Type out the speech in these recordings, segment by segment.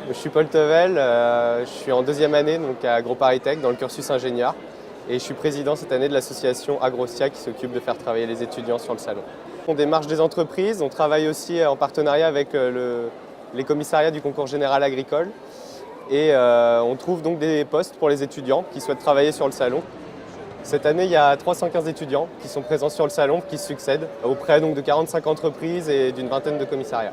Je suis Paul Tevel, je suis en deuxième année donc à AgroParisTech dans le cursus ingénieur et je suis président cette année de l'association Agrocia qui s'occupe de faire travailler les étudiants sur le salon. On démarche des entreprises, on travaille aussi en partenariat avec les commissariats du concours général agricole et on trouve donc des postes pour les étudiants qui souhaitent travailler sur le salon. Cette année, il y a 315 étudiants qui sont présents sur le salon, qui se succèdent auprès donc, de 45 entreprises et d'une vingtaine de commissariats.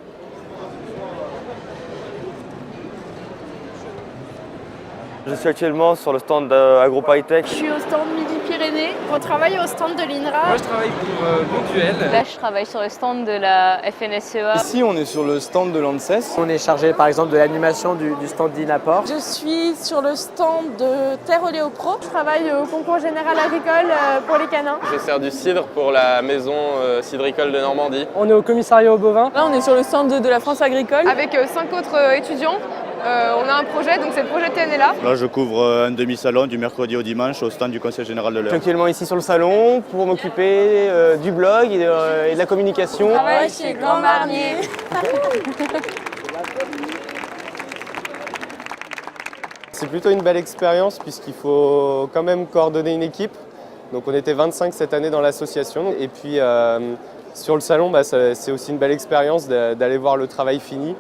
Je suis actuellement sur le stand d'AgroParisTech. Je suis au stand Midi-Pyrénées. On travaille au stand de l'INRA. Moi, je travaille pour Bonduel. Là, je travaille sur le stand de la FNSEA. Ici, on est sur le stand de l'ANSES. On est chargé, par exemple, de l'animation du stand d'INAPOR. Je suis sur le stand de Terre Oléopro. Je travaille au concours général agricole pour les canins. Je sers du cidre pour la maison cidricole de Normandie. On est au commissariat au bovin. Là, on est sur le stand de la France agricole. Avec 5 autres étudiants. On a un projet, donc c'est le projet TNLA. Là, je couvre un demi-salon du mercredi au dimanche au stand du Conseil général de l'Eure. Je suis actuellement ici sur le salon pour m'occuper du blog et de la communication. Je travaille chez Grand Marnier. C'est plutôt une belle expérience puisqu'il faut quand même coordonner une équipe. Donc on était 25 cette année dans l'association et puis sur le salon, c'est aussi une belle expérience d'aller voir le travail fini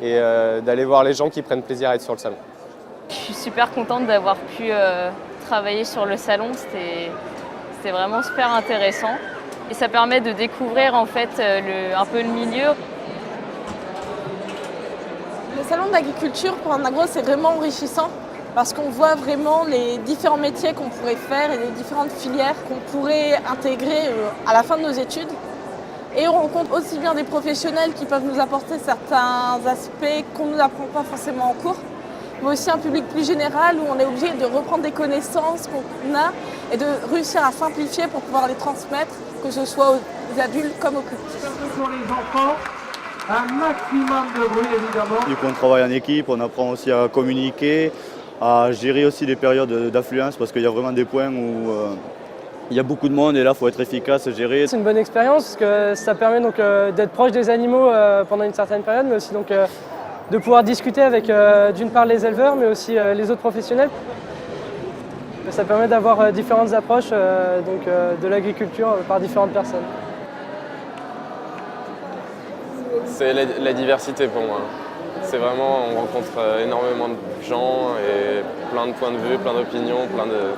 et d'aller voir les gens qui prennent plaisir à être sur le salon. Je suis super contente d'avoir pu travailler sur le salon, c'était vraiment super intéressant. Et ça permet de découvrir en fait un peu le milieu. Le salon d'agriculture pour un agro, c'est vraiment enrichissant parce qu'on voit vraiment les différents métiers qu'on pourrait faire et les différentes filières qu'on pourrait intégrer à la fin de nos études. Et on rencontre aussi bien des professionnels qui peuvent nous apporter certains aspects qu'on ne nous apprend pas forcément en cours, mais aussi un public plus général où on est obligé de reprendre des connaissances qu'on a et de réussir à simplifier pour pouvoir les transmettre, que ce soit aux adultes comme aux petits. Pour les enfants, un maximum de bruit évidemment. Du coup, on travaille en équipe, on apprend aussi à communiquer, à gérer aussi les périodes d'affluence parce qu'il y a vraiment des points où il y a beaucoup de monde et là, il faut être efficace, gérer. C'est une bonne expérience parce que ça permet donc d'être proche des animaux pendant une certaine période, mais aussi donc, de pouvoir discuter avec d'une part les éleveurs, mais aussi les autres professionnels. Ça permet d'avoir différentes approches de l'agriculture par différentes personnes. C'est la diversité pour moi. C'est vraiment, on rencontre énormément de gens et plein de points de vue, plein d'opinions, plein de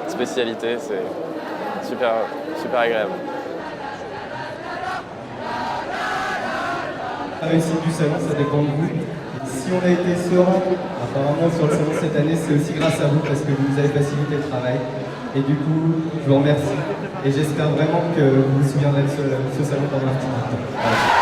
spécialités. C'est super agréable. La réussite du salon, ça dépend de vous. Si on a été serein, apparemment sur le salon cette année, c'est aussi grâce à vous parce que vous nous avez facilité le travail. Et du coup, je vous remercie. Et j'espère vraiment que vous vous souviendrez de ce salon pendant un petit moment. Voilà.